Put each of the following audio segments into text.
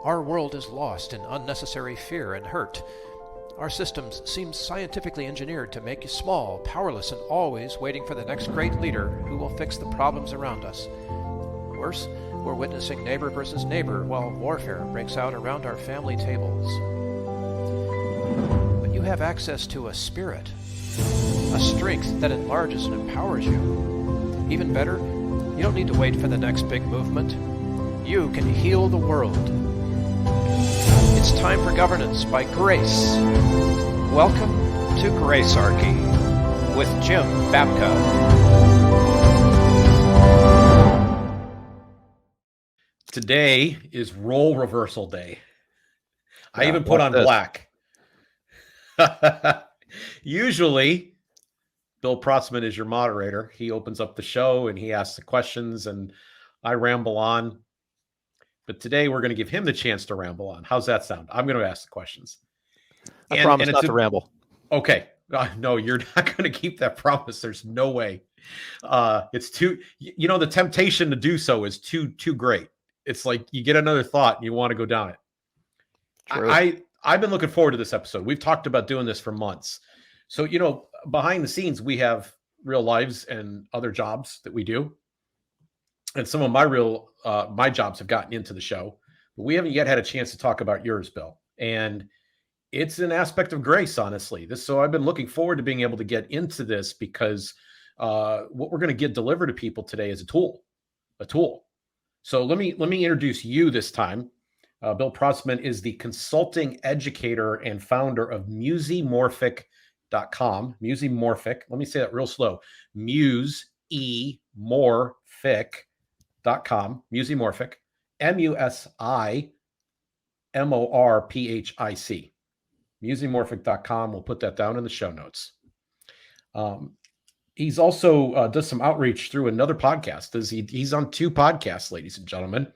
Our world is lost in unnecessary fear and hurt. Our systems seem scientifically engineered to make you small, powerless, and always waiting for the next great leader who will fix the problems around us. Worse, we're witnessing neighbor versus neighbor while warfare breaks out around our family tables. But you have access to a spirit, a strength that enlarges and empowers you. Even better, you don't need to wait for the next big movement. You can heal the world. It's time for governance by grace. Welcome to Gracearchy with Jim Babka. Today is role reversal day. I even put on black. Usually, Bill Protzmann is your moderator. He opens up the show and he asks the questions and I ramble on. But today we're going to give him the chance to ramble on. How's that sound? I'm going to ask the questions. I promise not to ramble. Okay. No, you're not going to keep that promise. There's no way. It's too, the temptation to do so is too great. It's like you get another thought and you want to go down it. True. I've been looking forward to this episode. We've talked about doing this for months. So, behind the scenes, we have real lives and other jobs that we do. And some of my jobs have gotten into the show, but we haven't yet had a chance to talk about yours, Bill. And it's an aspect of grace, honestly. So I've been looking forward to being able to get into this because what we're going to get delivered to people today is a tool. So let me introduce you this time. Bill Protzmann is the consulting educator and founder of Musimorphic.com. Musimorphic. Let me say that real slow. Musimorphic.com. Musimorphic. Musimorphic. Musimorphic.com. We'll put that down in the show notes. He's also does some outreach through another podcast. He's on two podcasts, ladies and gentlemen.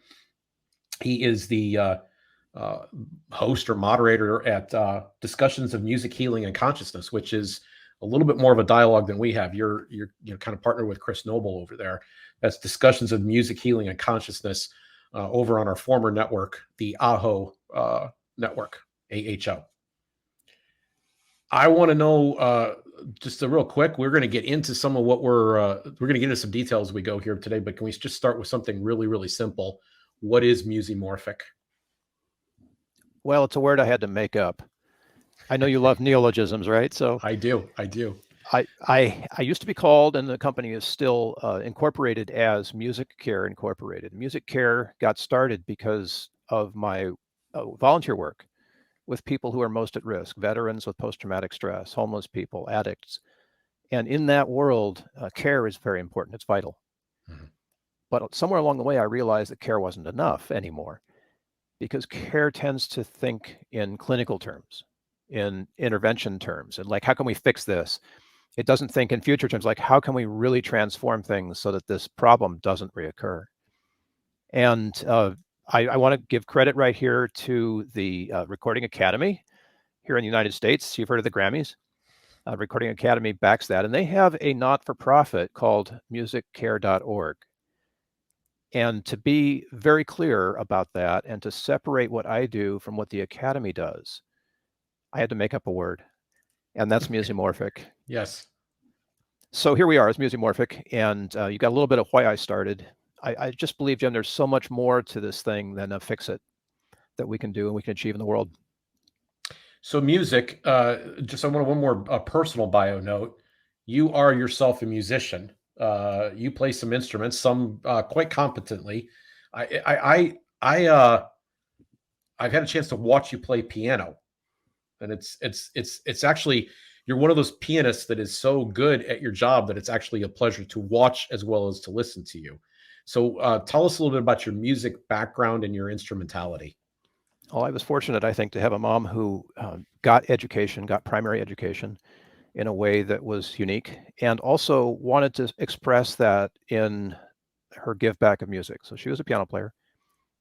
He is the host or moderator at Discussions of Music, Healing, and Consciousness, which is a little bit more of a dialogue than we have. You're kind of partnered with Chris Noble over there. That's Discussions of Music, Healing, and Consciousness over on our former network, the AHO network, AHO. I want to know just a real quick. We're going to get into some of what we're going to get into some details as we go here today. But can we just start with something really, really simple? What is Musimorphic? Well, it's a word I had to make up. I know you love neologisms, right? So I do. I used to be called, and the company is still incorporated as Music Care Incorporated. Music Care got started because of my volunteer work with people who are most at risk, veterans with post-traumatic stress, homeless people, addicts. And in that world, care is very important. It's vital. Mm-hmm. But somewhere along the way, I realized that care wasn't enough anymore because care tends to think in clinical terms, in intervention terms, and like, how can we fix this? It doesn't think in future terms, like, how can we really transform things so that this problem doesn't reoccur? And I want to give credit right here to the Recording Academy here in the United States. You've heard of the Grammys. Recording Academy backs that. And they have a not-for-profit called musiccare.org. And to be very clear about that and to separate what I do from what the Academy does, I had to make up a word. And that's Musimorphic. Yes. So here we are as Musimorphic. And you got a little bit of why I started. I just believe, Jim, there's so much more to this thing than a fix-it that we can do and we can achieve in the world. So music, just I want one more personal bio note. You are yourself a musician. You play some instruments, some quite competently. I've had a chance to watch you play piano, and it's actually, you're one of those pianists that is so good at your job that it's actually a pleasure to watch as well as to listen to you. So tell us a little bit about your music background and your instrumentality. Well, I was fortunate, I think, to have a mom who got primary education in a way that was unique and also wanted to express that in her give back of music. So she was a piano player.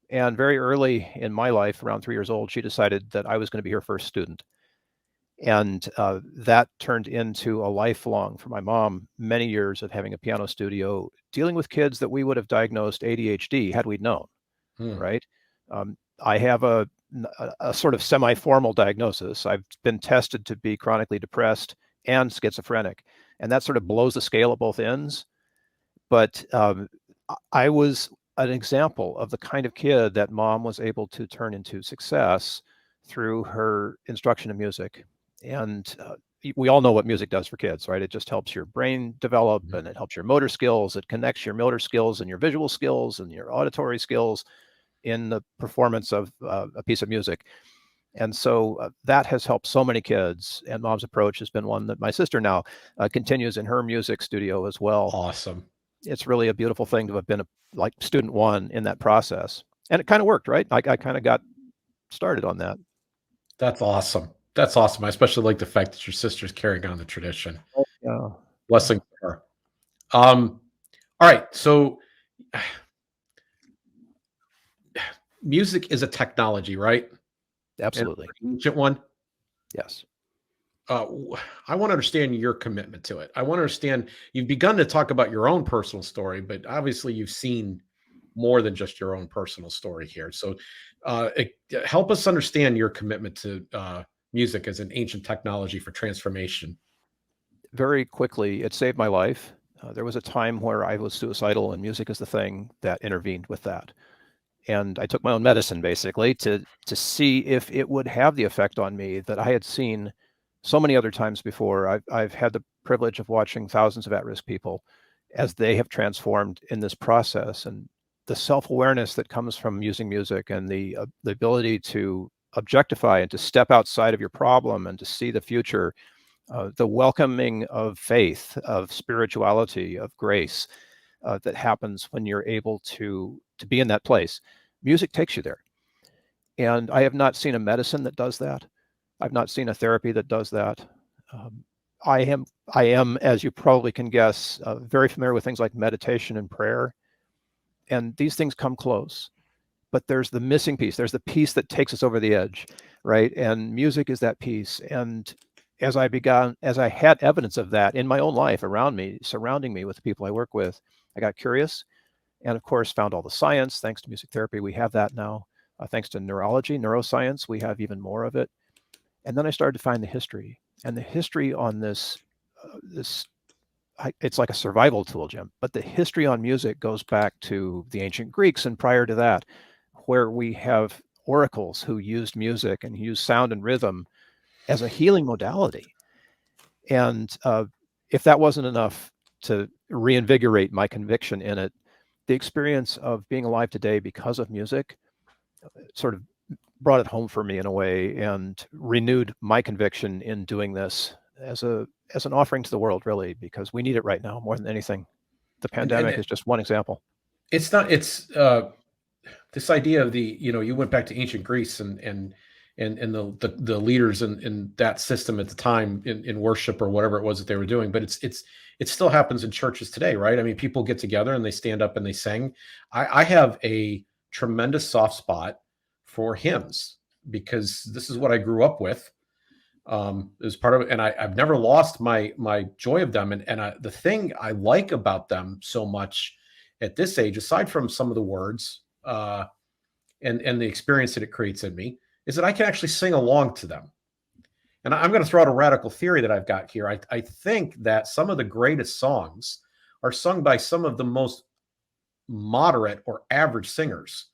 And very early in my life, around 3 years old, she decided that I was going to be her first student. And that turned into a lifelong, for my mom, many years of having a piano studio, dealing with kids that we would have diagnosed ADHD had we known, right? I have a sort of semi-formal diagnosis. I've been tested to be chronically depressed and schizophrenic, and that sort of blows the scale at both ends. But I was an example of the kind of kid that mom was able to turn into success through her instruction in music. And we all know what music does for kids, right? It just helps your brain develop, and it helps your motor skills. It connects your motor skills and your visual skills and your auditory skills in the performance of a piece of music. And so that has helped so many kids. And mom's approach has been one that my sister now continues in her music studio as well. Awesome. It's really a beautiful thing to have been like student one in that process. And it kind of worked, right? I kind of got started on that. That's awesome. That's awesome. I especially like the fact that your sister's carrying on the tradition. Yeah. Blessing to her. All right. So music is a technology, right? Absolutely. An ancient one. Yes. I want to understand your commitment to it. I want to understand, you've begun to talk about your own personal story, but obviously you've seen more than just your own personal story here. So help us understand your commitment to music as an ancient technology for transformation. Very quickly, it saved my life. There was a time where I was suicidal, and music is the thing that intervened with that. And I took my own medicine basically to see if it would have the effect on me that I had seen so many other times before. I've had the privilege of watching thousands of at-risk people as they have transformed in this process, and the self-awareness that comes from using music, and the ability to objectify and to step outside of your problem and to see the future, the welcoming of faith, of spirituality, of grace, that happens when you're able to be in that place. Music takes you there. And I have not seen a medicine that does that. I've not seen a therapy that does that. I am, as you probably can guess, very familiar with things like meditation and prayer. And these things come close. But there's the missing piece. There's the piece that takes us over the edge, right? And music is that piece. And as I had evidence of that in my own life around me, surrounding me with the people I work with, I got curious, and of course found all the science. Thanks to music therapy, we have that now. Thanks to neurology, neuroscience, we have even more of it. And then I started to find the history, and the history on this, it's like a survival tool, Jim. But the history on music goes back to the ancient Greeks and prior to that, where we have oracles who used music and used sound and rhythm as a healing modality. And if that wasn't enough to reinvigorate my conviction in it, the experience of being alive today because of music sort of brought it home for me in a way, and renewed my conviction in doing this as an offering to the world, really, because we need it right now more than anything. The pandemic is just one example. It's this idea of you went back to ancient Greece and the leaders in that system at the time in worship or whatever it was that they were doing, but it still happens in churches today, right? I mean, people get together and they stand up and they sing. I have a tremendous soft spot for hymns because this is what I grew up with. As part of it, and I've never lost my joy of them. And the thing I like about them so much at this age, aside from some of the words and the experience that it creates in me, is that I can actually sing along to them. And I'm going to throw out a radical theory that I've got here. I think that some of the greatest songs are sung by some of the most moderate or average singers,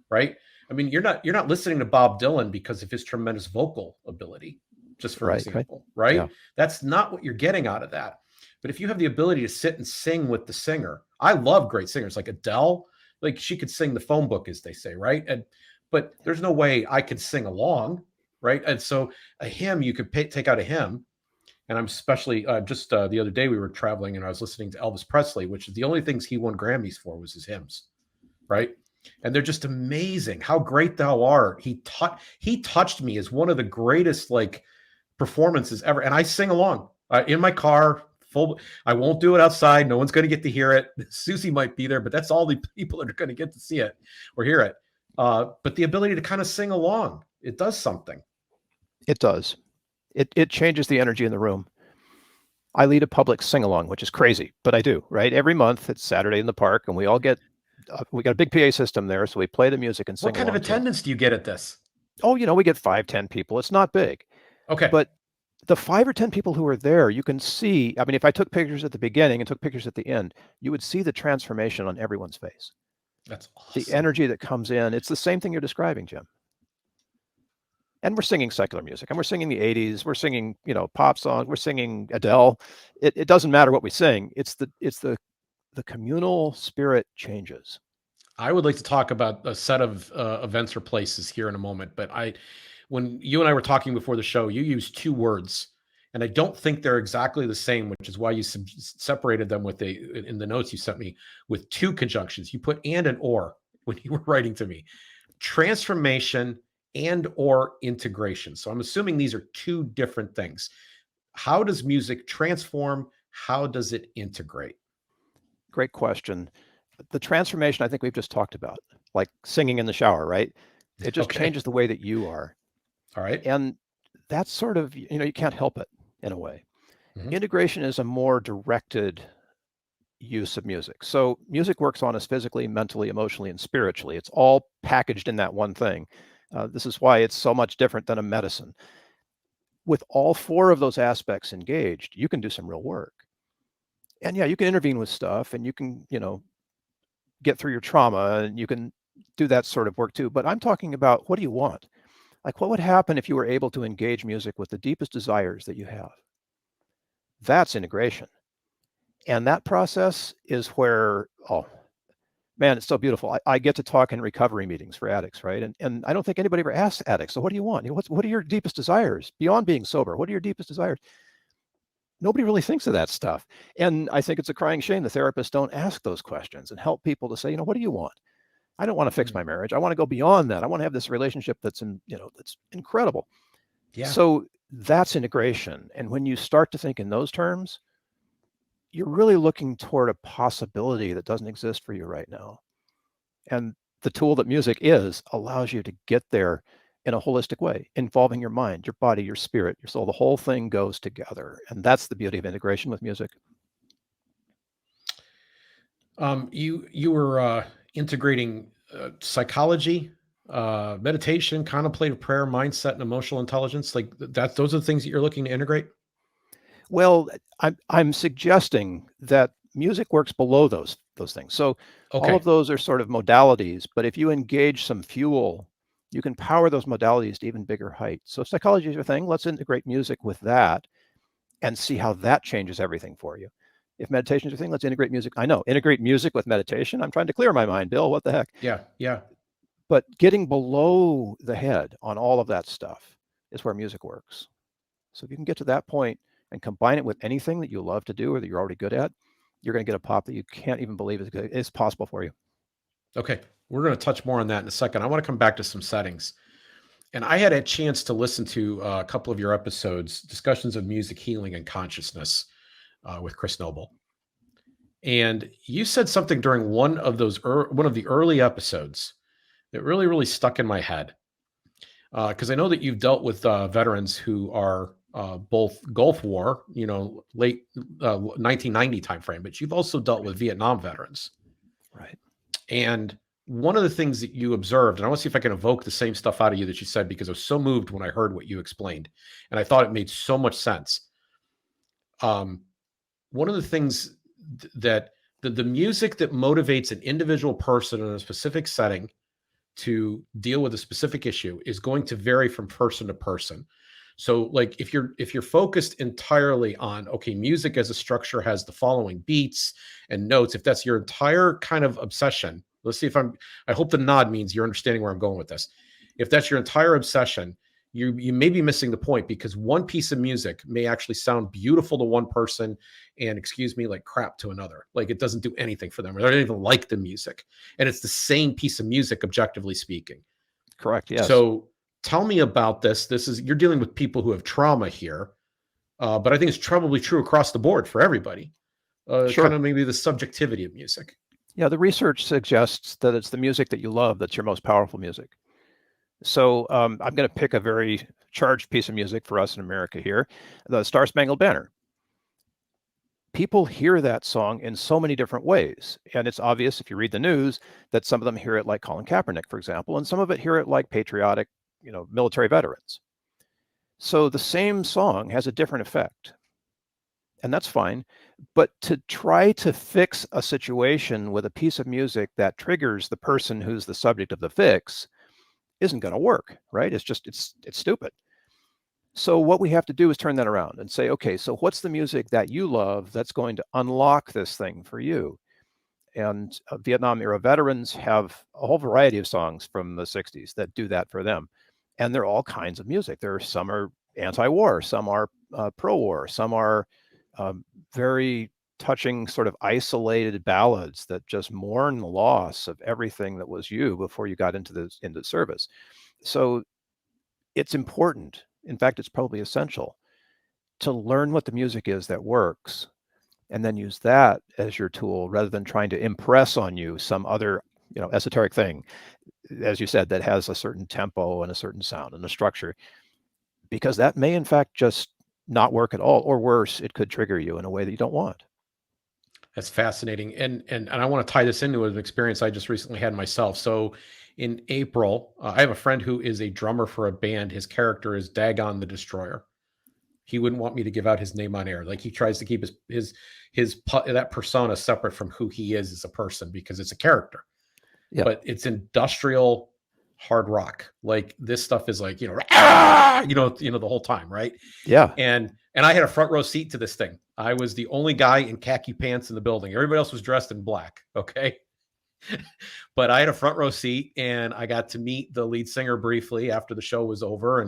right? I mean, you're not listening to Bob Dylan because of his tremendous vocal ability, just for example, right? Yeah. That's not what you're getting out of that. But if you have the ability to sit and sing with the singer, I love great singers like Adele. Like, she could sing the phone book, as they say, right? But there's no way I could sing along, right? And so a hymn, you could take out a hymn. And I'm especially just the other day we were traveling and I was listening to Elvis Presley, which is the only things he won Grammys for was his hymns, right? And they're just amazing. How great thou art. He touched me as one of the greatest performances ever. And I sing along in my car. I won't do it outside. No one's going to get to hear it. Susie might be there, but that's all the people that are going to get to see it or hear it. But the ability to kind of sing along, it does something. It does. It changes the energy in the room. I lead a public sing-along, which is crazy, but I do, right? Every month, it's Saturday in the park, and we all get we got a big PA system there, so we play the music and sing What kind of along to it. attendance do you get at this? Oh, we get 5, 10 people. It's not big, Okay. but the 5 or 10 people who are there, you can see. I mean, if I took pictures at the beginning and took pictures at the end, you would see the transformation on everyone's face. That's awesome. The energy that comes in. It's the same thing you're describing, Jim. And we're singing secular music, and we're singing the 80s. We're singing, pop songs. We're singing Adele. It doesn't matter what we sing. It's the communal spirit changes. I would like to talk about a set of events or places here in a moment, but when you and I were talking before the show, you used 2 words, and I don't think they're exactly the same, which is why you separated them in the notes you sent me with 2 conjunctions. You put and or when you were writing to me. Transformation and or integration. So I'm assuming these are 2 different things. How does music transform? How does it integrate? Great question. The transformation, I think we've just talked about, like singing in the shower, right? It just changes the way that you are. All right. And that's sort of, you can't help it in a way. Mm-hmm. Integration is a more directed use of music. So music works on us physically, mentally, emotionally, and spiritually. It's all packaged in that one thing. This is why it's so much different than a medicine. With all 4 of those aspects engaged, you can do some real work. And yeah, you can intervene with stuff, and you can, get through your trauma, and you can do that sort of work too. But I'm talking about, what do you want? Like, what would happen if you were able to engage music with the deepest desires that you have? That's integration. And that process is where, oh man, it's so beautiful. I get to talk in recovery meetings for addicts, right? And I don't think anybody ever asks addicts, so what do you want? What are your deepest desires beyond being sober? What are your deepest desires? Nobody really thinks of that stuff. And I think it's a crying shame the therapists don't ask those questions and help people to say, what do you want? I don't want to fix my marriage. I want to go beyond that. I want to have this relationship that's that's incredible. Yeah. So that's integration. And when you start to think in those terms, you're really looking toward a possibility that doesn't exist for you right now. And the tool that music is allows you to get there in a holistic way, involving your mind, your body, your spirit, your soul. The whole thing goes together. And that's the beauty of integration with music. You were integrating psychology, meditation, contemplative prayer, mindset, and emotional intelligence. Like those are the things that you're looking to integrate? Well, I'm suggesting that music works below those things. So all of those are sort of modalities, but if you engage some fuel, you can power those modalities to even bigger heights. So if psychology is your thing, let's integrate music with that and see how that changes everything for you. If meditation is your thing, let's integrate music. I know, integrate music with meditation. I'm trying to clear my mind, Bill. What the heck? Yeah. But getting below the head on all of that stuff is where music works. So if you can get to that point and combine it with anything that you love to do or that you're already good at, you're going to get a pop that you can't even believe is possible for you. Okay. We're going to touch more on that in a second. I want to come back to some settings. And I had a chance to listen to a couple of your episodes, discussions of music, healing, and consciousness with Chris Noble. And you said something during one of the early episodes that really, really stuck in my head. Because I know that you've dealt with veterans who are both Gulf War, late 1990 timeframe, but you've also dealt with Vietnam veterans. Right. And one of the things that you observed, and I want to see if I can evoke the same stuff out of you that you said, because I was so moved when I heard what you explained. And I thought it made so much sense. One of the things that the music that motivates an individual person in a specific setting to deal with a specific issue is going to vary from person to person. So like if you're focused entirely on, music as a structure has the following beats and notes, if that's your entire kind of obsession, let's see if I hope the nod means you're understanding where I'm going with this. If that's your entire obsession, you may be missing the point, because one piece of music may actually sound beautiful to one person and, like crap to another. Like it doesn't do anything for them, or they don't even like the music. And it's the same piece of music, objectively speaking. Correct. Yes. So tell me about this. You're dealing with people who have trauma here, but I think it's probably true across the board for everybody. Sure. Kind of maybe the subjectivity of music. Yeah, the research suggests that it's the music that you love that's your most powerful music. So I'm going to pick a very charged piece of music for us in America here, the Star Spangled Banner. people hear that song in so many different ways. And it's obvious if you read the news that some of them hear it like Colin Kaepernick, for example, and some of it hear it like patriotic, military veterans. So the same song has a different effect. And that's fine. But to try to fix a situation with a piece of music that triggers the person who's the subject of the fix isn't going to work, right? It's stupid. So what we have to do is turn that around and say, okay, so what's the music that you love that's going to unlock this thing for you? And Vietnam era veterans have a whole variety of songs from the 60s that do that for them. And they're all kinds of music. Some are anti-war, some are pro-war, some are very touching sort of isolated ballads that just mourn the loss of everything that was you before you got into the service. So it's important. In fact, it's probably essential to learn what the music is that works and then use that as your tool rather than trying to impress on you some other, esoteric thing, as you said, that has a certain tempo and a certain sound and a structure, because that may in fact just not work at all, or worse, it could trigger you in a way that you don't want. That's fascinating. And I want to tie this into an experience I just recently had myself. So in April, I have a friend who is a drummer for a band. His character is Dagon the Destroyer. He wouldn't want me to give out his name on air. Like, he tries to keep his that persona separate from who he is as a person, because it's a character. Yeah. But it's industrial hard rock. Like, this stuff is like, the whole time, right? Yeah. And I had a front row seat to this thing. I was the only guy in khaki pants in the building. Everybody else was dressed in black. Okay. But I had a front row seat, and I got to meet the lead singer briefly after the show was over.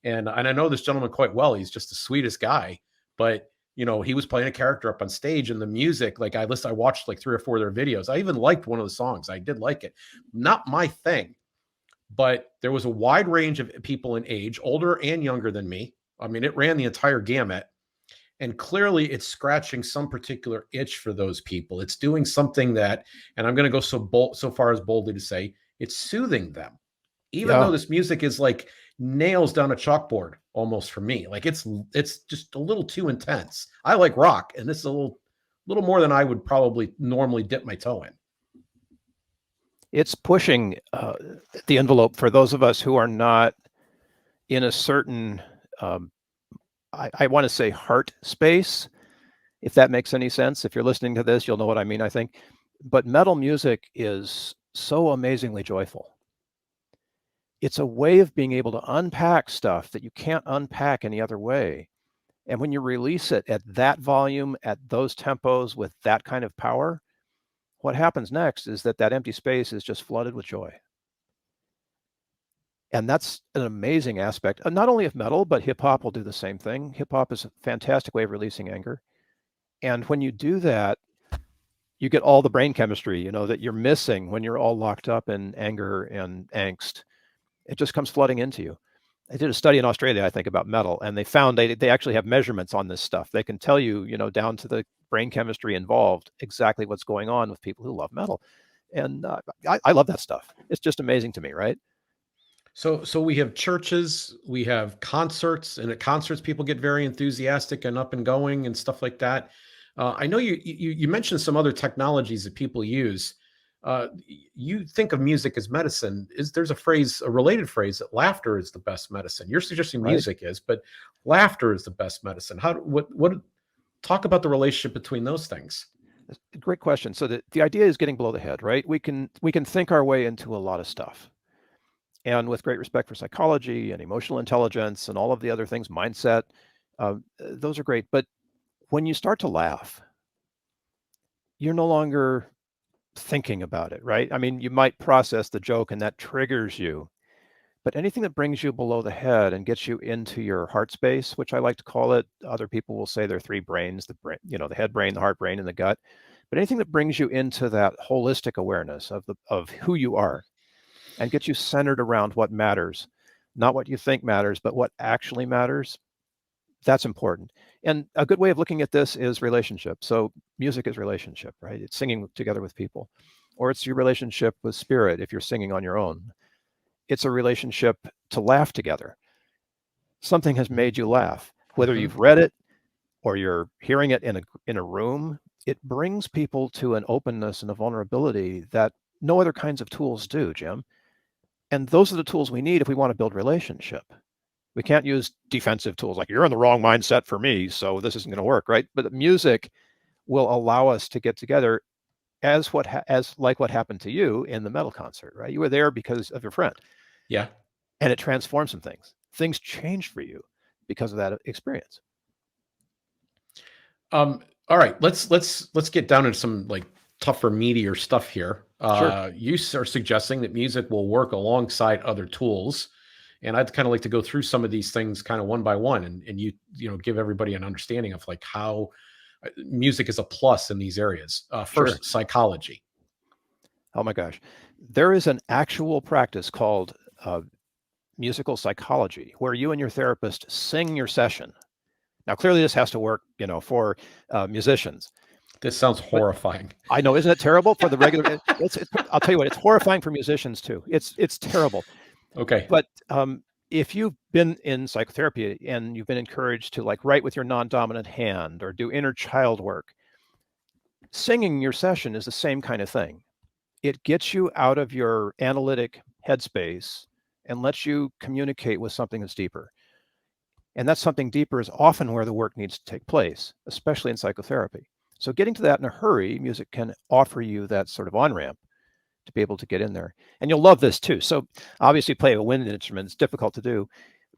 And I know this gentleman quite well. He's just the sweetest guy, but he was playing a character up on stage, and the music, like, I watched like 3 or 4 of their videos. I even liked one of the songs. I did like it. Not my thing, but there was a wide range of people in age, older and younger than me. I mean, it ran the entire gamut. And clearly it's scratching some particular itch for those people. It's doing something that, and I'm going to go so far as boldly to say, it's soothing them. Even though this music is like nails down a chalkboard almost for me. Like, it's just a little too intense. I like rock, and this is a little more than I would probably normally dip my toe in. It's pushing the envelope for those of us who are not in a certain, I want to say, heart space, if that makes any sense. If you're listening to this, you'll know what I mean, I think. But metal music is so amazingly joyful. It's a way of being able to unpack stuff that you can't unpack any other way. And when you release it at that volume, at those tempos, with that kind of power, what happens next is that empty space is just flooded with joy. And that's an amazing aspect, not only of metal, but hip hop will do the same thing. Hip hop is a fantastic way of releasing anger. And when you do that, you get all the brain chemistry, that you're missing when you're all locked up in anger and angst. It just comes flooding into you. I did a study in Australia, I think, about metal, and they found they actually have measurements on this stuff. They can tell you, down to the brain chemistry involved, exactly what's going on with people who love metal. And I love that stuff. It's just amazing to me, right? So we have churches, we have concerts, and at concerts people get very enthusiastic and up and going and stuff like that. I know you mentioned some other technologies that people use. You think of music as medicine. There's a related phrase that laughter is the best medicine. You're suggesting music is, but laughter is the best medicine. What talk about the relationship between those things? Great question. So the idea is getting below the head, right? We can think our way into a lot of stuff. And with great respect for psychology and emotional intelligence and all of the other things, mindset, those are great. But when you start to laugh, you're no longer thinking about it, right? I mean, you might process the joke and that triggers you, but anything that brings you below the head and gets you into your heart space, which I like to call it, other people will say there are 3 brains, the brain, the head brain, the heart brain, and the gut. But anything that brings you into that holistic awareness of who you are and gets you centered around what matters, not what you think matters, but what actually matters, that's important. And a good way of looking at this is relationship. So music is relationship, right? It's singing together with people, or it's your relationship with spirit if you're singing on your own. It's a relationship to laugh together. Something has made you laugh, whether you've read it or you're hearing it in a room, it brings people to an openness and a vulnerability that no other kinds of tools do, Jim. And those are the tools we need if we want to build relationship. We can't use defensive tools like you're in the wrong mindset for me, so this isn't going to work, right? But music will allow us to get together as what happened to you in the metal concert, right? You were there because of your friend. Yeah. And it transformed some things. Things changed for you because of that experience. All right, let's get down into some like tougher, meatier stuff here. Sure. You are suggesting that music will work alongside other tools, and I'd kind of like to go through some of these things kind of one by one, and you give everybody an understanding of like how music is a plus in these areas. First, Sure. psychology. Oh my gosh, there is an actual practice called musical psychology where you and your therapist sing your session. Now, clearly, this has to work, for musicians. This sounds horrifying. I know, isn't it terrible for the regular? I'll tell you what, it's horrifying for musicians too. It's terrible. Okay. But if you've been in psychotherapy and you've been encouraged to like write with your non-dominant hand or do inner child work, singing your session is the same kind of thing. It gets you out of your analytic headspace and lets you communicate with something that's deeper. And that something deeper is often where the work needs to take place, especially in psychotherapy. So getting to that in a hurry, music can offer you that sort of on-ramp to be able to get in there. And you'll love this too. So obviously play a wind instrument is difficult to do,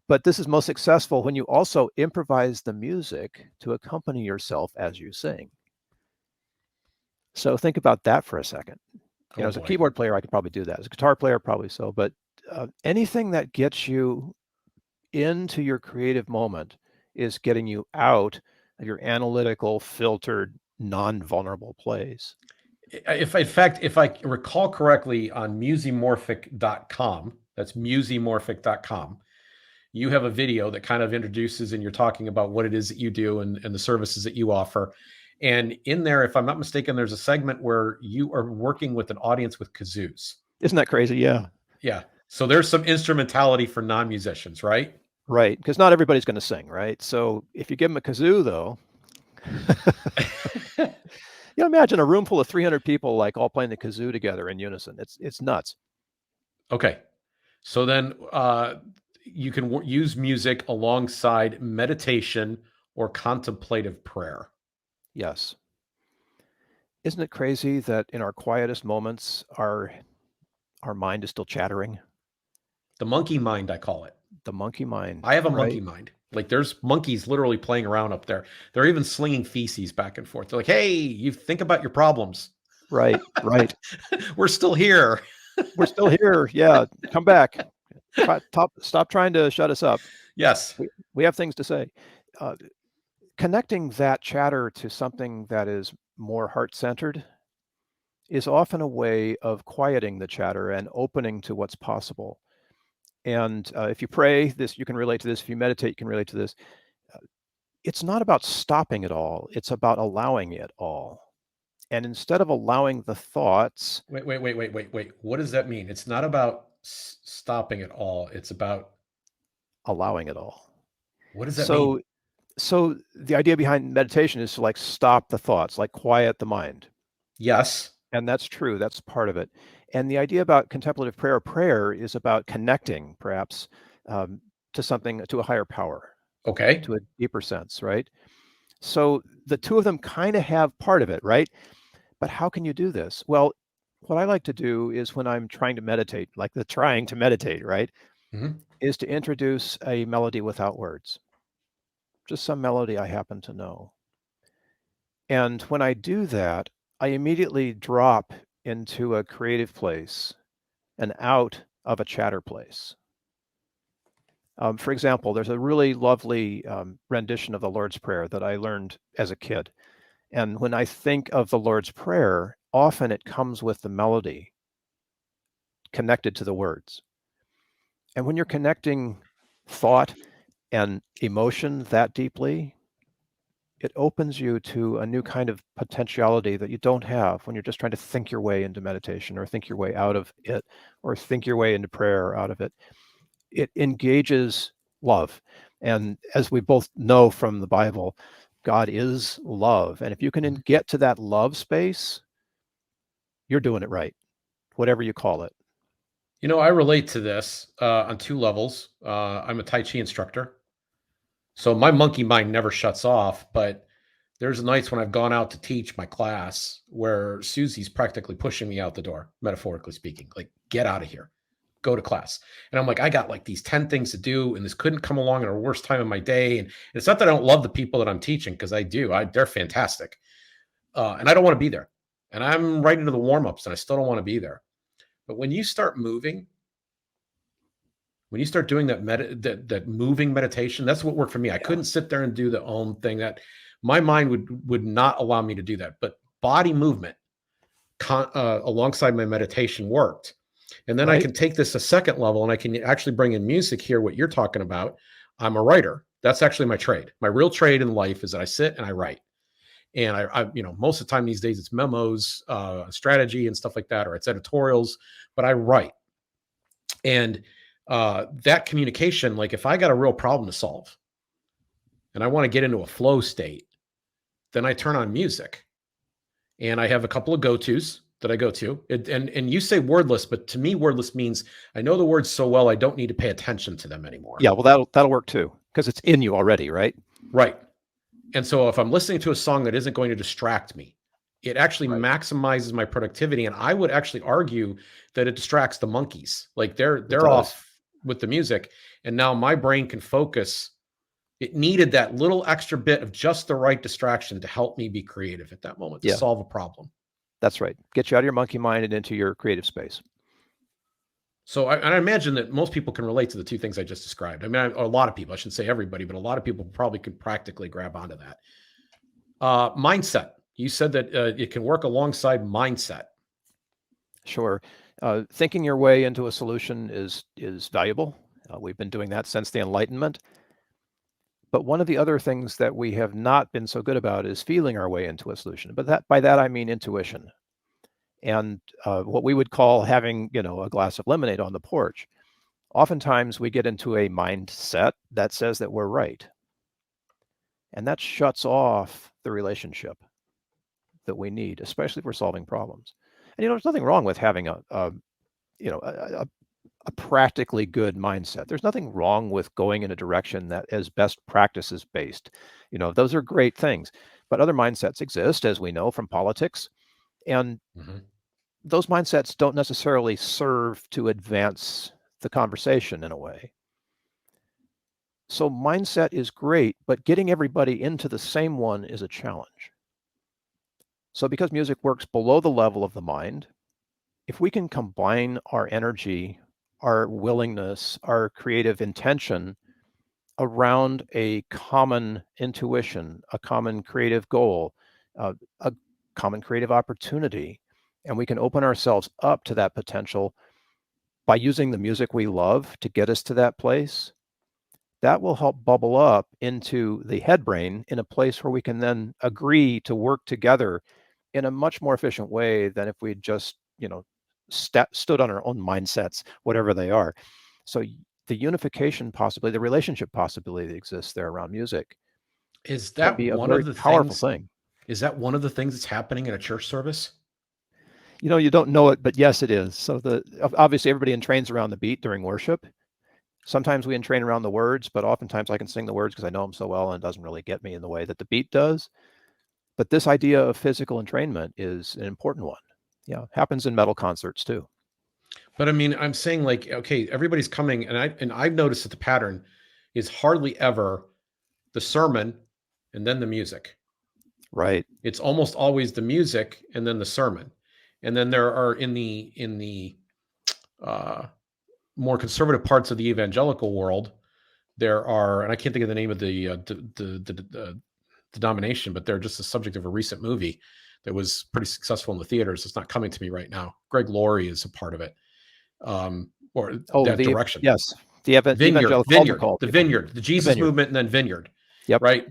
but this is most successful when you also improvise the music to accompany yourself as you sing. So think about that for a second. As a keyboard player, I could probably do that. As a guitar player, probably so. But anything that gets you into your creative moment is getting you out of your analytical, filtered, non-vulnerable place. If I recall correctly, on musimorphic.com, that's musimorphic.com, you have a video that kind of introduces and you're talking about what it is that you do and the services that you offer. And in there, if I'm not mistaken, there's a segment where you are working with an audience with kazoos. Isn't that crazy? Yeah. Yeah. So there's some instrumentality for non-musicians, right? Right. Because not everybody's going to sing, right? So if you give them a kazoo, though, imagine a room full of 300 people like all playing the kazoo together in unison. It's nuts. Okay. So then you can use music alongside meditation or contemplative prayer. Yes. Isn't it crazy that in our quietest moments, our mind is still chattering? The monkey mind, I call it. The monkey mind. I have a right? monkey mind. Like there's monkeys literally playing around up there. They're even slinging feces back and forth. They're like, hey, you think about your problems. Right. We're still here. We're still here. Yeah. Come back. Stop trying to shut us up. Yes. We have things to say. Connecting that chatter to something that is more heart-centered is often a way of quieting the chatter and opening to what's possible. And if you pray, you can relate to this. If you meditate, you can relate to this. It's not about stopping it all. It's about allowing it all. And instead of allowing the thoughts. Wait. What does that mean? It's not about stopping it all. It's about allowing it all. What does that mean? So the idea behind meditation is to like stop the thoughts, like quiet the mind. Yes. And that's true. That's part of it. And the idea about contemplative prayer is about connecting perhaps to something, to a higher power. Okay. To a deeper sense, right? So the two of them kind of have part of it, right? But how can you do this? Well, what I like to do is when I'm trying to meditate, like the trying to meditate, right? Mm-hmm. Is to introduce a melody without words. Just some melody I happen to know. And when I do that, I immediately drop into a creative place and out of a chatter place. For example, there's a really lovely rendition of the Lord's Prayer that I learned as a kid. And when I think of the Lord's Prayer, often it comes with the melody connected to the words. And when you're connecting thought and emotion that deeply, it opens you to a new kind of potentiality that you don't have when you're just trying to think your way into meditation or think your way out of it or think your way into prayer out of it. It engages love. And as we both know from the Bible, God is love. And if you can get to that love space, you're doing it right, whatever you call it. You know, I relate to this on two levels. I'm a Tai Chi instructor. So my monkey mind never shuts off, but there's nights when I've gone out to teach my class where Susie's practically pushing me out the door, metaphorically speaking, like, get out of here, go to class. And I'm like, I got like these 10 things to do, and this couldn't come along at a worst time of my day. And it's not that I don't love the people that I'm teaching, because I do. They're fantastic. And I don't want to be there. And I'm right into the warm-ups, and I still don't want to be there. But when you start moving, when you start doing that moving meditation, that's what worked for me. I couldn't sit there and do the own thing. That my mind would not allow me to do that. But body movement alongside my meditation worked. And then I can take this a second level, and I can actually bring in music here, what you're talking about. I'm a writer. That's actually my trade. My real trade in life is that I sit and I write. And I most of the time these days it's memos, strategy and stuff like that, or it's editorials, but I write. And that communication, like if I got a real problem to solve and I want to get into a flow state, then I turn on music. And I have a couple of go-tos that I go to. And you say wordless, but to me, wordless means I know the words so well, I don't need to pay attention to them anymore. Yeah, well, that'll work too, because it's in you already, right? Right. And so if I'm listening to a song that isn't going to distract me, it actually maximizes my productivity. And I would actually argue that it distracts the monkeys. Like they're off with the music. And now my brain can focus. It needed that little extra bit of just the right distraction to help me be creative at that moment, to solve a problem. That's right. Get you out of your monkey mind and into your creative space. So I imagine that most people can relate to the two things I just described. I mean, a lot of people, I shouldn't say everybody, but a lot of people probably could practically grab onto that. Mindset. You said that it can work alongside mindset. Sure. Thinking your way into a solution is valuable. We've been doing that since the Enlightenment. But one of the other things that we have not been so good about is feeling our way into a solution. But by that I mean intuition. And what we would call having, a glass of lemonade on the porch. Oftentimes we get into a mindset that says that we're right. And that shuts off the relationship that we need, especially if we're solving problems. And, there's nothing wrong with having a practically good mindset. There's nothing wrong with going in a direction that is best practices based. Those are great things. But other mindsets exist, as we know from politics. And those mindsets don't necessarily serve to advance the conversation in a way. So mindset is great, but getting everybody into the same one is a challenge. So because music works below the level of the mind, if we can combine our energy, our willingness, our creative intention around a common intuition, a common creative goal, a common creative opportunity, and we can open ourselves up to that potential by using the music we love to get us to that place, that will help bubble up into the head brain in a place where we can then agree to work together in a much more efficient way than if we just, stood on our own mindsets, whatever they are. So the unification possibility, the relationship possibility that exists there around music, is that be a one very of the powerful things, thing. Is that one of the things that's happening in a church service? You don't know it, but yes, it is. So obviously everybody entrains around the beat during worship. Sometimes we entrain around the words, but oftentimes I can sing the words because I know them so well and it doesn't really get me in the way that the beat does. But this idea of physical entrainment is an important one. Yeah, happens in metal concerts too. But I mean, I'm saying like, okay, everybody's coming, and I've noticed that the pattern is hardly ever the sermon and then the music. Right. It's almost always the music and then the sermon. And then there are in the more conservative parts of the evangelical world, there are, and I can't think of the name of the denomination, but they're just the subject of a recent movie that was pretty successful in the theaters. It's not coming to me right now. Greg Laurie is a part of it. Or that direction. Yes. The Vineyard, the Jesus vineyard movement, and then Vineyard. Yep. Right.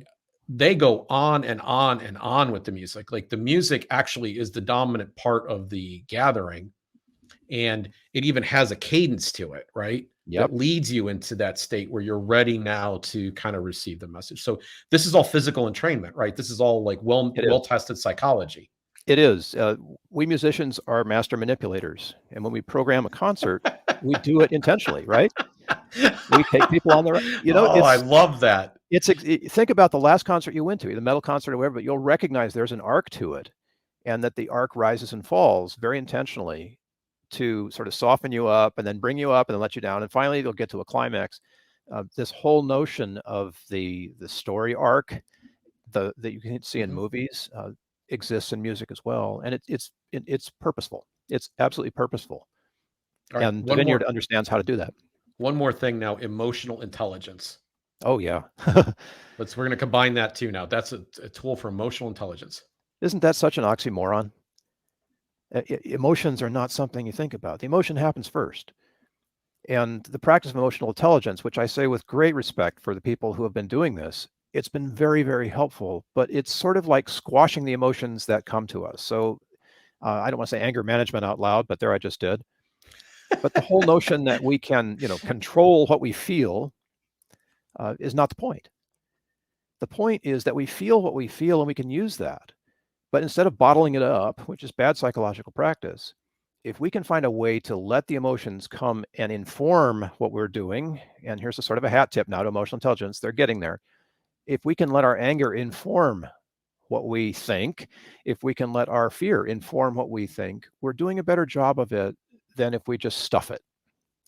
They go on and on and on with the music. Like the music actually is the dominant part of the gathering. And it even has a cadence to it, right? Yep. that leads you into that state where you're ready now to kind of receive the message. So this is all physical entrainment, right? This is all like It is. well-tested psychology. It is. We musicians are master manipulators, and when we program a concert, we do it intentionally, right? We take people on the, Oh, I love that. Think about the last concert you went to, the metal concert or whatever, but you'll recognize there's an arc to it, and that the arc rises and falls very intentionally to sort of soften you up and then bring you up and then let you down, and finally they'll get to a climax. This whole notion of the story arc that you can see in movies exists in music as well, and it's purposeful. It's absolutely purposeful. All right, And the Vineyard understands how to do that. One more thing now, emotional intelligence. Oh yeah. We're going to combine that too now. That's a tool for emotional intelligence. Isn't that such an oxymoron? Emotions are not something you think about. The emotion happens first. And the practice of emotional intelligence, which I say with great respect for the people who have been doing this, it's been very, very helpful, but it's sort of like squashing the emotions that come to us. So I don't want to say anger management out loud, but there I just did. But the whole notion that we can, control what we feel is not the point. The point is that we feel what we feel and we can use that. But instead of bottling it up, which is bad psychological practice, if we can find a way to let the emotions come and inform what we're doing, and here's a sort of a hat tip now to emotional intelligence, they're getting there. If we can let our anger inform what we think, if we can let our fear inform what we think, we're doing a better job of it than if we just stuff it,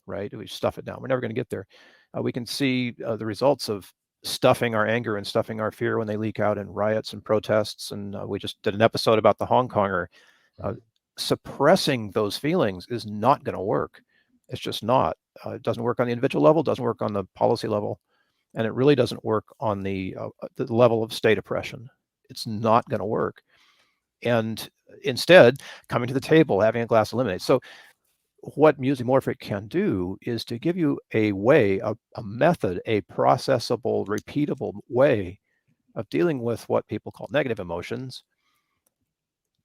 right? If we stuff it down, we're never going to get there. We can see the results of stuffing our anger and stuffing our fear when they leak out in riots and protests. And we just did an episode about the Hong Konger. Suppressing those feelings is not going to work. It's just not. It doesn't work on the individual level, doesn't work on the policy level, and it really doesn't work on the level of state oppression. It's not going to work. And instead, coming to the table, having a glass of lemonade. So what Musimorphic can do is to give you a way, a method, a processable, repeatable way of dealing with what people call negative emotions,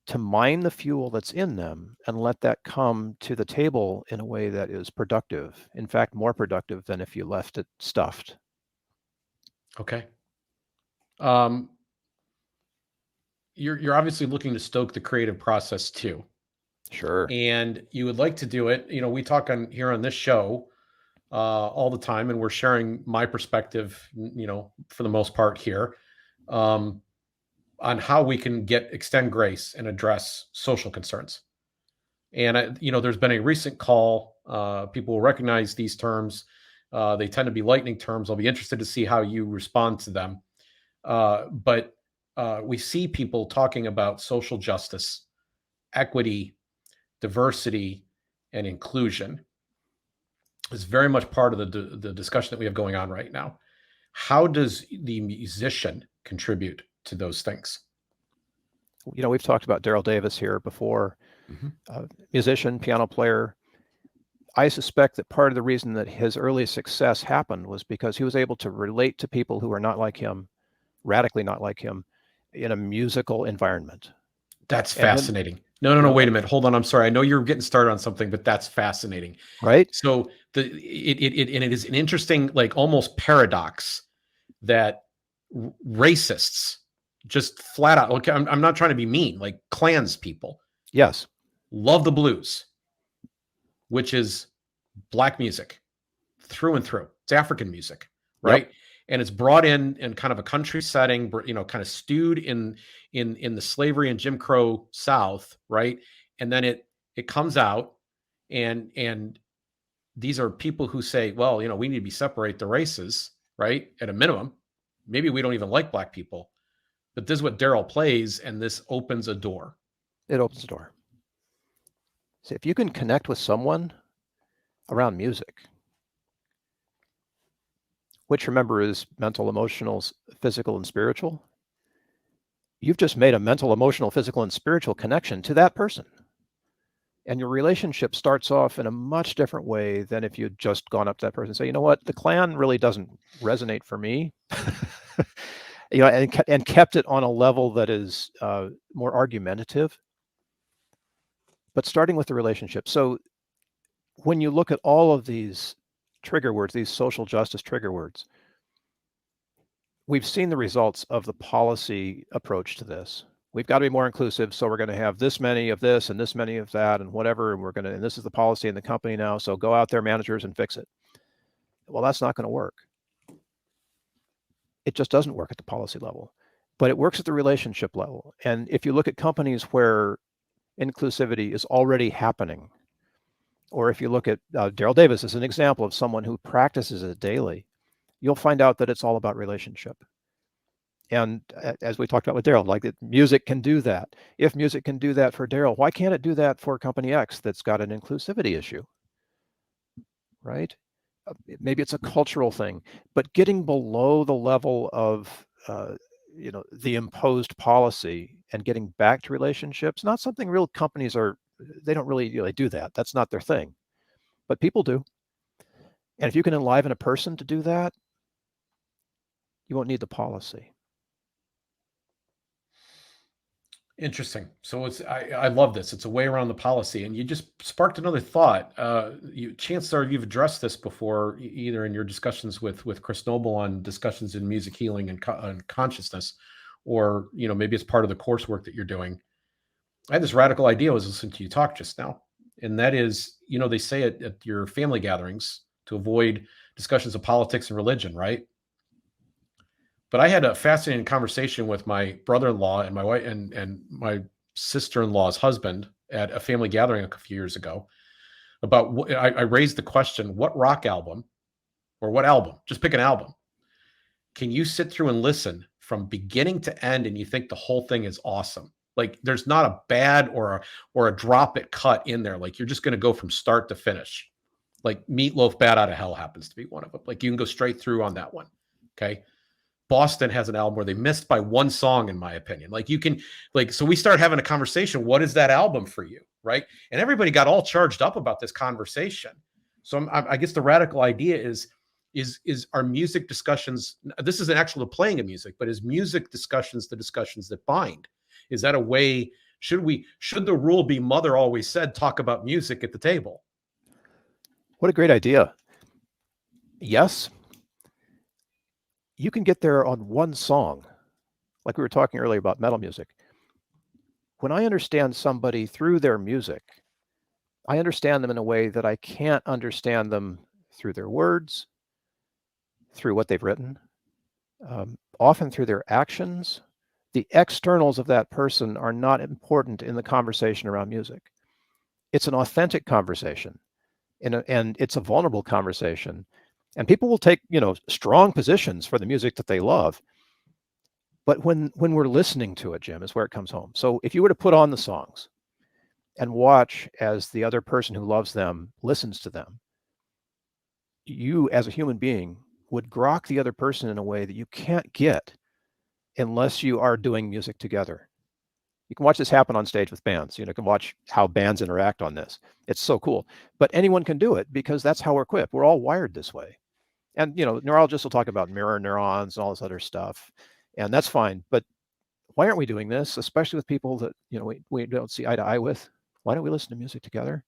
to mine the fuel that's in them and let that come to the table in a way that is productive. In fact, more productive than if you left it stuffed. Okay. You're obviously looking to stoke the creative process too. Sure. And you would like to do it. We talk here on this show all the time, and we're sharing my perspective, for the most part here, on how we can extend grace and address social concerns. And, there's been a recent call. People will recognize these terms. They tend to be lightning terms. I'll be interested to see how you respond to them. But we see people talking about social justice, equity, diversity, and inclusion. Is very much part of the discussion that we have going on right now. How does the musician contribute to those things? We've talked about Daryl Davis here before. Musician, piano player. I suspect that part of the reason that his early success happened was because he was able to relate to people who are not like him, radically not like him, in a musical environment. That's fascinating. No, wait a minute. Hold on. I'm sorry. I know you're getting started on something, but that's fascinating. Right? So it is an interesting, like almost paradox that racists just flat out, okay, I'm not trying to be mean, like Klans people. Yes. Love the blues, which is Black music through and through. It's African music, right? Yep. And it's brought in kind of a country setting, kind of stewed in the slavery and Jim Crow South, right? And then it comes out, and these are people who say, well, we need to separate the races, right? At a minimum, maybe we don't even like Black people, but this is what Daryl plays, and this opens a door. It opens a door. So if you can connect with someone around music, which remember is mental, emotional, physical, and spiritual, you've just made a mental, emotional, physical, and spiritual connection to that person. And your relationship starts off in a much different way than if you'd just gone up to that person and say, you know what, the Klan really doesn't resonate for me. And kept it on a level that is more argumentative, but starting with the relationship. So when you look at all of these trigger words, these social justice trigger words. We've seen the results of the policy approach to this. We've got to be more inclusive, so we're going to have this many of this and this many of that and whatever, and this is the policy in the company now, so go out there, managers, and fix it. Well, that's not going to work. It just doesn't work at the policy level, but it works at the relationship level. And if you look at companies where inclusivity is already happening, or if you look at Daryl Davis as an example of someone who practices it daily, you'll find out that it's all about relationship. And as we talked about with Daryl, like music can do that. If music can do that for Daryl, why can't it do that for company X that's got an inclusivity issue, right? Maybe it's a cultural thing, but getting below the level of the imposed policy and getting back to relationships, not something real companies they don't really do that. That's not their thing, but people do. And if you can enliven a person to do that, you won't need the policy. Interesting. So I love this. It's a way around the policy, and you just sparked another thought. Chances are you've addressed this before, either in your discussions with Chris Noble on discussions in music healing and consciousness, or maybe it's part of the coursework that you're doing. I had this radical idea. I was listening to you talk just now, and that is, they say at your family gatherings to avoid discussions of politics and religion, right? But I had a fascinating conversation with my brother-in-law and my wife and my sister-in-law's husband at a family gathering a few years ago about I raised the question, what rock album or what album, just pick an album, can you sit through and listen from beginning to end and you think the whole thing is awesome? Like there's not a bad or a drop it cut in there. Like you're just going to go from start to finish. Like Meatloaf, Bad Out of Hell happens to be one of them. Like you can go straight through on that one. Okay. Boston has an album where they missed by one song, in my opinion. Like you can, so we start having a conversation. What is that album for you? Right. And everybody got all charged up about this conversation. So I guess the radical idea is our music discussions, this isn't actually playing of music, but is music discussions the discussions that bind? Is that a way, should the rule be mother always said, talk about music at the table? What a great idea. Yes. You can get there on one song, like we were talking earlier about metal music. When I understand somebody through their music, I understand them in a way that I can't understand them through their words, through what they've written, often through their actions. The externals of that person are not important in the conversation around music. It's an authentic conversation, and it's a vulnerable conversation. And people will take, strong positions for the music that they love. But when we're listening to it, Jim, is where it comes home. So if you were to put on the songs and watch as the other person who loves them listens to them, you as a human being would grok the other person in a way that you can't get unless you are doing music together. You can watch this happen on stage with bands. You can watch how bands interact on this. It's so cool. But anyone can do it because that's how we're equipped. We're all wired this way. And, neurologists will talk about mirror neurons and all this other stuff, and that's fine. But why aren't we doing this, especially with people that, we don't see eye to eye with? Why don't we listen to music together?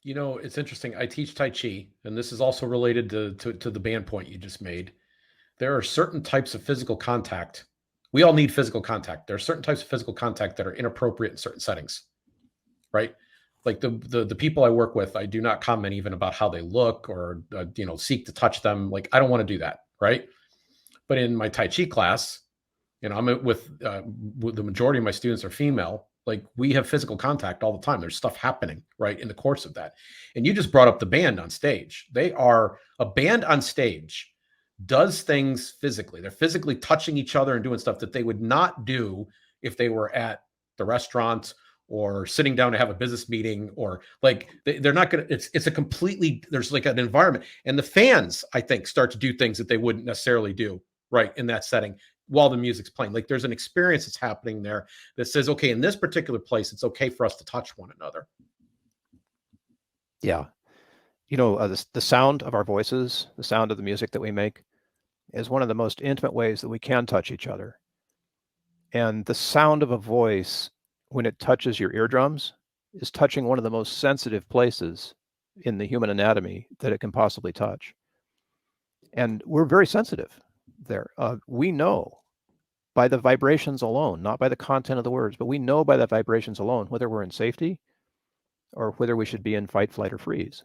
It's interesting. I teach Tai Chi, and this is also related to the band point you just made. There are certain types of physical contact. We all need physical contact. There are certain types of physical contact that are inappropriate in certain settings, right? Like the people I work with, I do not comment even about how they look or, seek to touch them. Like, I don't want to do that. Right. But in my Tai Chi class, I'm with the majority of my students are female. Like we have physical contact all the time. There's stuff happening right in the course of that. And you just brought up the band on stage. A band on stage does things physically. They're physically touching each other and doing stuff that they would not do if they were at the restaurant or sitting down to have a business meeting, or like they're not going to, it's a completely, there's like an environment, and the fans, I think, start to do things that they wouldn't necessarily do right in that setting while the music's playing. Like there's an experience that's happening there that says, okay, in this particular place, it's okay for us to touch one another. Yeah. The sound of our voices, the sound of the music that we make is one of the most intimate ways that we can touch each other. And the sound of a voice, when it touches your eardrums, is touching one of the most sensitive places in the human anatomy that it can possibly touch. And we're very sensitive there. We know by the vibrations alone, not by the content of the words, but we know by the vibrations alone whether we're in safety or whether we should be in fight, flight, or freeze.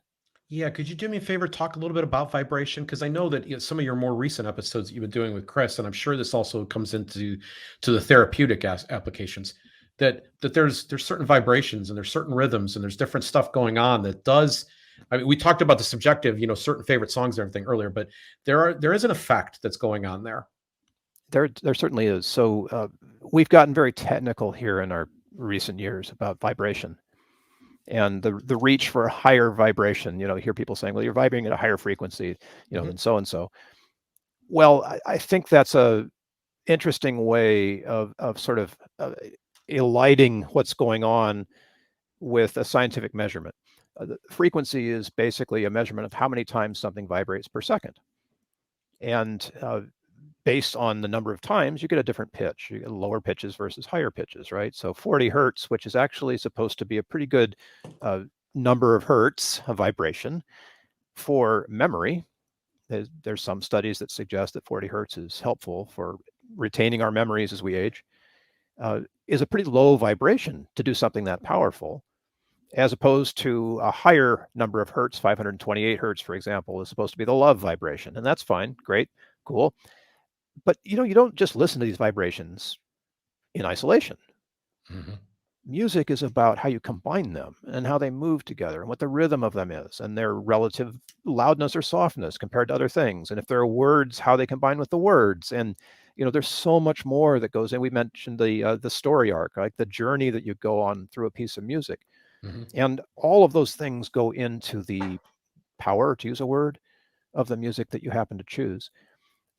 Yeah, could you do me a favor, talk a little bit about vibration? Because I know that some of your more recent episodes that you've been doing with Chris, and I'm sure this also comes into the therapeutic applications. That there's certain vibrations and there's certain rhythms and there's different stuff going on that does. I mean, we talked about the subjective, certain favorite songs and everything earlier, but there is an effect that's going on there. There certainly is. So we've gotten very technical here in our recent years about vibration and the reach for a higher vibration. You hear people saying, well, you're vibrating at a higher frequency, than so and so. Well, I think that's a interesting way of sort of eliding what's going on with a scientific measurement. The frequency is basically a measurement of how many times something vibrates per second. And based on the number of times, you get a different pitch. You get lower pitches versus higher pitches, right? So 40 hertz, which is actually supposed to be a pretty good number of hertz of vibration for memory. There's some studies that suggest that 40 hertz is helpful for retaining our memories as we age, is a pretty low vibration to do something that powerful, as opposed to a higher number of hertz. 528 hertz, for example, is supposed to be the love vibration. And that's fine, great, cool. But you don't just listen to these vibrations in isolation. Mm-hmm. Music is about how you combine them and how they move together and what the rhythm of them is and their relative loudness or softness compared to other things. And if there are words, how they combine with the words. And there's so much more that goes in. We mentioned the story arc, like the journey that you go on through a piece of music. Mm-hmm. And all of those things go into the power, to use a word, of the music that you happen to choose.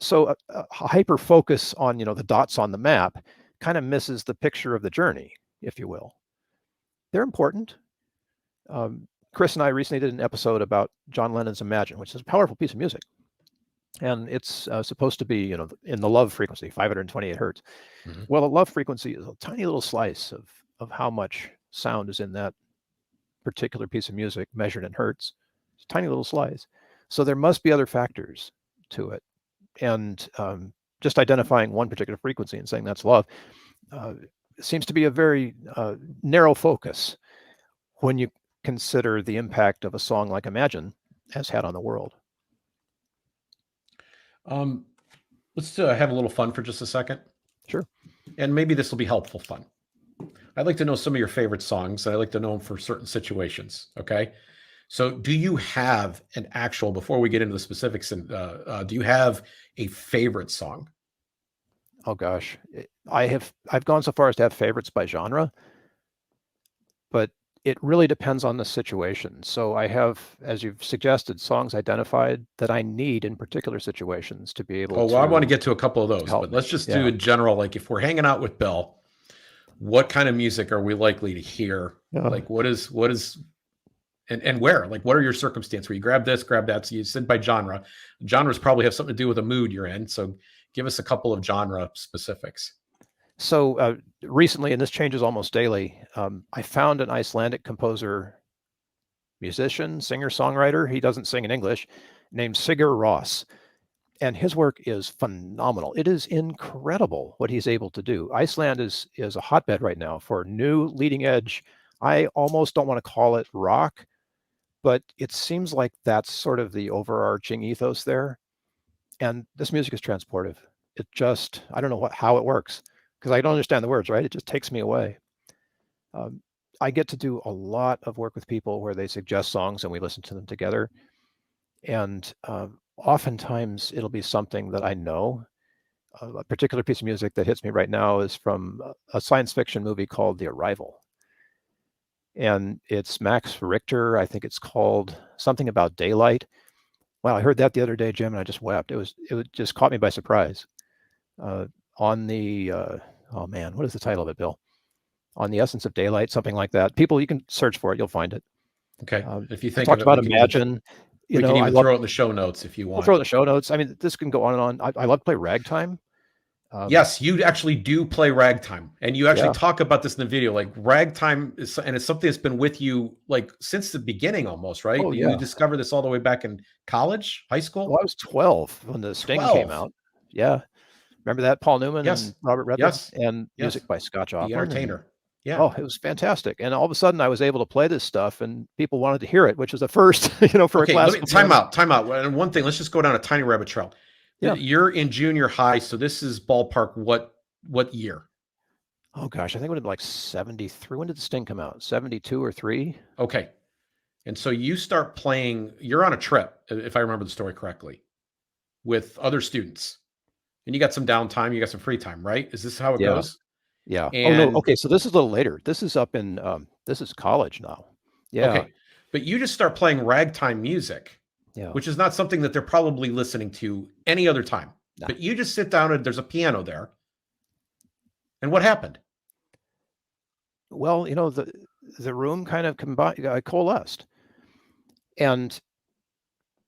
So a hyper focus on, the dots on the map kind of misses the picture of the journey, if you will. They're important. Chris and I recently did an episode about John Lennon's Imagine, which is a powerful piece of music. And it's supposed to be, in the love frequency, 528 hertz. Mm-hmm. Well, the love frequency is a tiny little slice of how much sound is in that particular piece of music measured in hertz. It's a tiny little slice. So there must be other factors to it. And just identifying one particular frequency and saying that's love seems to be a very narrow focus when you consider the impact of a song like Imagine has had on the world. Let's have a little fun for just a second. Sure. And maybe this will be helpful fun. I'd like to know some of your favorite songs. I'd like to know them for certain situations. Okay. So do you have an actual, before we get into the specifics, do you have a favorite song? Oh gosh, I've gone so far as to have favorites by genre, but it really depends on the situation. So I have, as you've suggested, songs identified that I need in particular situations to be able to. Oh, well, I want to get to a couple of those, but let's just do in general. Like if we're hanging out with Bill, what kind of music are we likely to hear? Like what is and where? Like what are your circumstances where you grab this, grab that? So you said by genre. Genres probably have something to do with the mood you're in. So give us a couple of genre specifics. So recently, and this changes almost daily, I found an Icelandic composer, musician, singer, songwriter. He doesn't sing in English, named Sigur Rós. And his work is phenomenal. It is incredible what he's able to do. Iceland is a hotbed right now for new leading edge. I almost don't want to call it rock, but it seems like that's sort of the overarching ethos there. And this music is transportive. It just, I don't know how it works because I don't understand the words, right? It just takes me away. I get to do a lot of work with people where they suggest songs and we listen to them together. And oftentimes it'll be something that I know. A particular piece of music that hits me right now is from a science fiction movie called The Arrival. And it's Max Richter. I think it's called something about daylight. Wow, I heard that the other day, Jim, and I just wept. It just caught me by surprise. On the oh man, what is the title of it, Bill? On the Essence of Daylight, something like that. People, you can search for it; you'll find it. Okay. If you think talked about Imagine, we can even throw it in the show notes if you want. We'll throw it in the show notes. I mean, this can go on and on. I love to play ragtime. Yes, you actually do play ragtime, and you actually Yeah. talk about this in the video. Like ragtime is, and it's something that's been with you like since the beginning, almost, right? Oh, You yeah. discovered this all the way back in college, high Well, school. I was 12 when the Sting came 12. out. Yeah. Remember that? Paul Newman and Yes, Robert Redford, yes, and yes. music by Scott The Joplin. And entertainer. Yeah. oh, it was fantastic. And all of a sudden I was able to play this stuff and people wanted to hear it, which was a first, for a Okay, let me classical time piano. out. Time out. And one thing, let's just go down a tiny rabbit trail. Yeah. You're in junior high, so this is ballpark what year? Oh gosh, I think it would have been like 73. When did the Sting come out? 72 or 3? Okay. And so you start playing, you're on a trip, if I remember the story correctly, with other students. And you got some downtime, you got some free time, right? Is this how it Yeah. goes? Yeah. Oh no. And Okay, so this is a little later. This is up in this is college now. Yeah. okay, but you just start playing ragtime music, Yeah. which is not something that they're probably listening to any other time. No. But you just sit down and there's a piano there. And what happened? Well, the room kind of coalesced. And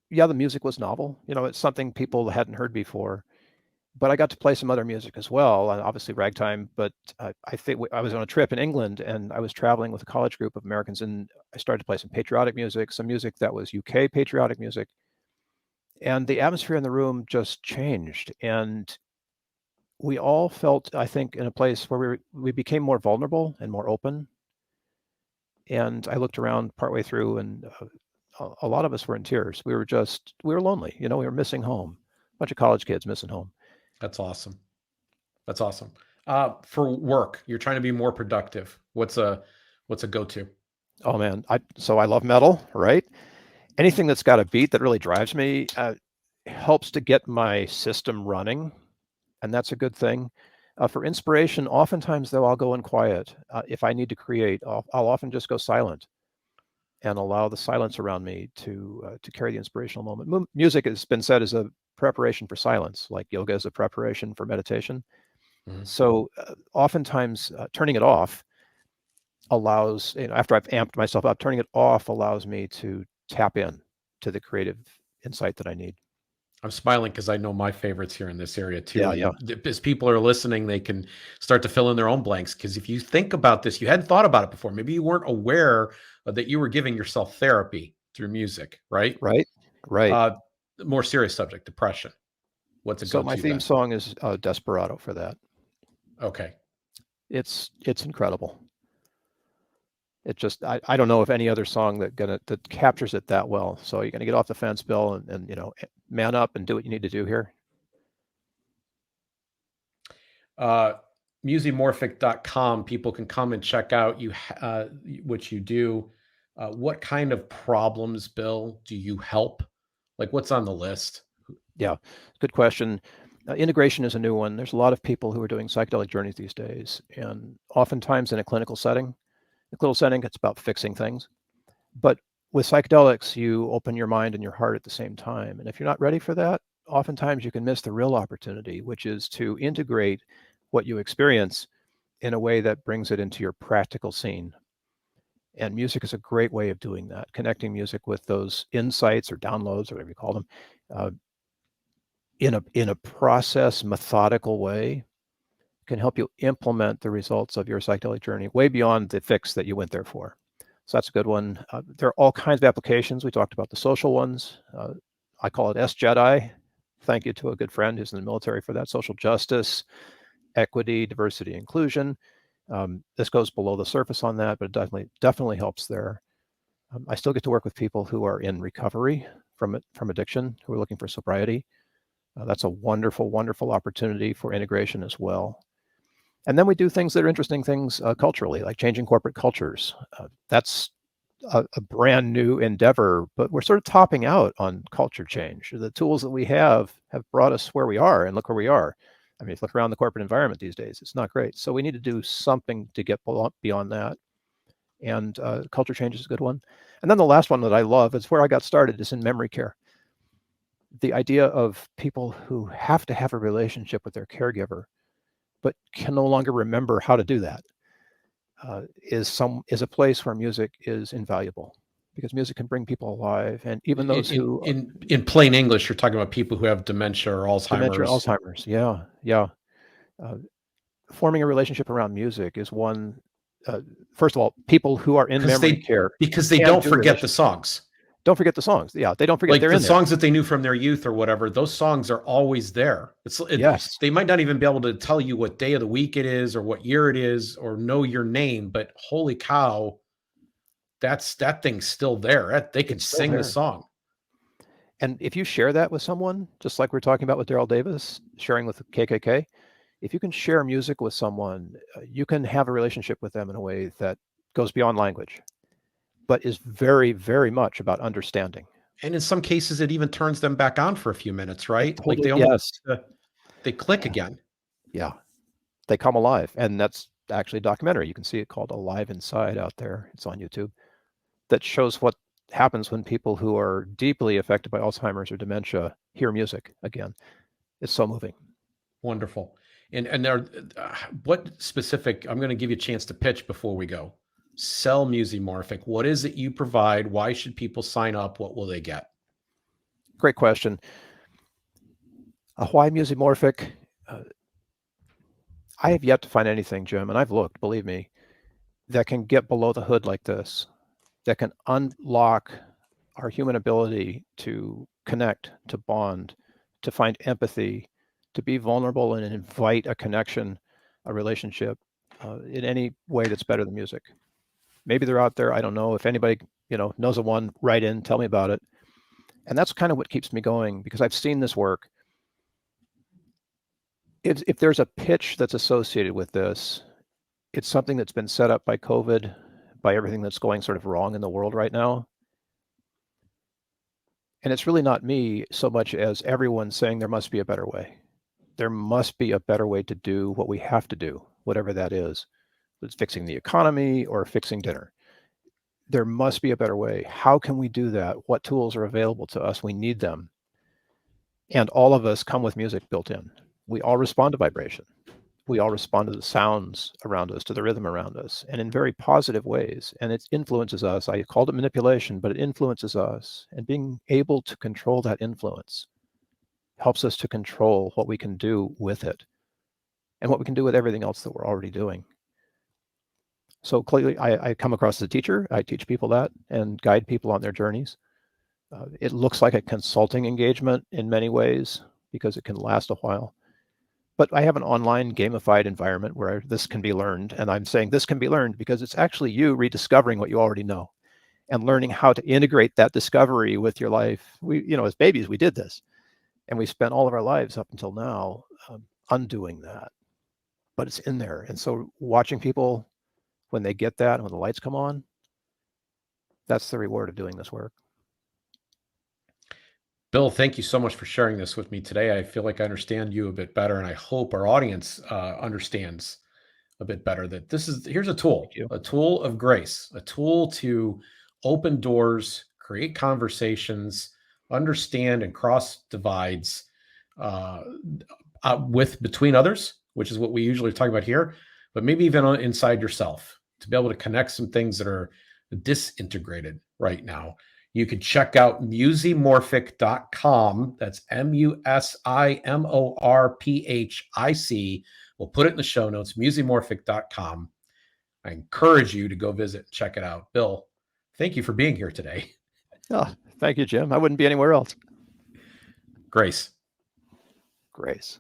yeah, the music was novel. It's something people hadn't heard before. But I got to play some other music as well, and obviously ragtime. But I think I was on a trip in England, and I was traveling with a college group of Americans, and I started to play some patriotic music, some music that was UK patriotic music, and the atmosphere in the room just changed, and we all felt, I think, in a place where we became more vulnerable and more open. And I looked around partway through, and a lot of us were in tears. We were lonely. We were missing home. A bunch of college kids missing home. That's awesome. That's awesome. For work, you're trying to be more productive. What's a go-to? Oh man, I love metal, right? Anything that's got a beat that really drives me helps to get my system running, and that's a good thing. For inspiration, oftentimes though, I'll go in quiet. If I need to create, I'll often just go silent and allow the silence around me to carry the inspirational moment. Music has been said as a preparation for silence, like yoga is a preparation for meditation. Mhm. So oftentimes turning it off allows, after I've amped myself up, turning it off allows me to tap in to the creative insight that I need. I'm smiling because I know my favorites here in this area too. Yeah, yeah, And as people are listening, they can start to fill in their own blanks. Because if you think about this, you hadn't thought about it before. Maybe you weren't aware that you were giving yourself therapy through music, right? right, right. Uh, More serious subject, depression. What's a So my go-to theme then? song is Desperado for that. Okay. It's incredible. It just I don't know of any other song that captures it that well. So you're gonna get off the fence, Bill, and man up and do what you need to do here. uh, Musimorphic.com. People can come and check out what you do. What kind of problems, Bill, do you help? Like, what's on the list? Yeah, good question. Integration is a new one. There's a lot of people who are doing psychedelic journeys these days, and oftentimes in a clinical setting. The clinical setting, it's about fixing things. But with psychedelics, you open your mind and your heart at the same time. And if you're not ready for that, oftentimes you can miss the real opportunity, which is to integrate what you experience in a way that brings it into your practical scene. And music is a great way of doing that, connecting music with those insights or downloads or whatever you call them, uh, in a process, methodical way, can help you implement the results of your psychedelic journey way beyond the fix that you went there for. So that's a good one. There are all kinds of applications. We talked about the social ones. I call it S-Jedi. Thank you to a good friend who's in the military for that. Social justice, equity, diversity, inclusion. This goes below the surface on that, but it definitely helps there. I still get to work with people who are in recovery from addiction, who are looking for sobriety. That's a wonderful, wonderful opportunity for integration as well. And then we do things that are interesting things culturally, like changing corporate cultures. That's a brand new endeavor, but we're sort of topping out on culture change. The tools that we have brought us where we are, and look where we are. I mean, if you look around the corporate environment these days, it's not great. So we need to do something to get beyond that. And culture change is a good one. And then the last one that I love is where I got started, is in memory care. The idea of people who have to have a relationship with their caregiver, but can no longer remember how to do that, is a place where music is invaluable, because music can bring people alive, and even those who In plain English, you're talking about people who have dementia or dementia, Alzheimer's. Alzheimer's. Yeah, yeah. Forming a relationship around music is one. First of all, people who are in memory care because they can don't do forget the relationships. songs. Don't forget the songs. Yeah, they don't forget Like they're the in there. songs that they knew from their youth or whatever, those songs are always there. Yes, They might not even be able to tell you what day of the week it is or what year it is or know your name, but holy cow, that thing's still there. They can it's still sing the there. song. And if you share that with someone, just like we're talking about with Daryl Davis, sharing with the KKK, if you can share music with someone, you can have a relationship with them in a way that goes beyond language, but is very, very much about understanding. And in some cases, it even turns them back on for a few minutes, right? Like Totally, yes. they click again. Yeah, they come alive. And that's actually a documentary. You can see it called Alive Inside out there. It's on YouTube. That shows what happens when people who are deeply affected by Alzheimer's or dementia hear music again. It's so moving. Wonderful. And there, what specific? I'm going to give you a chance to pitch before we go. Sell Musimorphic. What is it you provide? Why should people sign up? What will they get? Great question. Why Musimorphic? I have yet to find anything, Jim, and I've looked, believe me, that can get below the hood like this, that can unlock our human ability to connect, to bond, to find empathy, to be vulnerable and invite a connection, a relationship in any way that's better than music. Maybe they're out there. I don't know. If anybody knows of one, write in, tell me about it. And that's kind of what keeps me going, because I've seen this work. If there's a pitch that's associated with this, it's something that's been set up by COVID, by everything that's going sort of wrong in the world right now. And it's really not me so much as everyone saying there must be a better way. There must be a better way to do what we have to do, whatever that is. It's fixing the economy or fixing dinner. There must be a better way. How can we do that? What tools are available to us? We need them. And all of us come with music built in. We all respond to vibration. We all respond to the sounds around us, to the rhythm around us, and in very positive ways. And it influences us. I called it manipulation, but it influences us. And being able to control that influence helps us to control what we can do with it and what we can do with everything else that we're already doing. So clearly, I come across as a teacher. I teach people that and guide people on their journeys. It looks like a consulting engagement in many ways because it can last a while. But I have an online gamified environment where this can be learned. And I'm saying this can be learned because it's actually you rediscovering what you already know and learning how to integrate that discovery with your life. As babies, we did this. And we spent all of our lives up until now undoing that. But it's in there. And so watching people, when they get that and when the lights come on, that's the reward of doing this work. Bill, thank you so much for sharing this with me today. I feel like I understand you a bit better, and I hope our audience understands a bit better that here's a tool of grace, a tool to open doors, create conversations, understand and cross divides between others, which is what we usually talk about here, but maybe even inside yourself to be able to connect some things that are disintegrated right now. You can check out musimorphic.com. That's Musimorphic. We'll put it in the show notes, musimorphic.com. I encourage you to go visit and check it out. Bill, thank you for being here today. Oh, thank you, Jim. I wouldn't be anywhere else. Grace. Grace.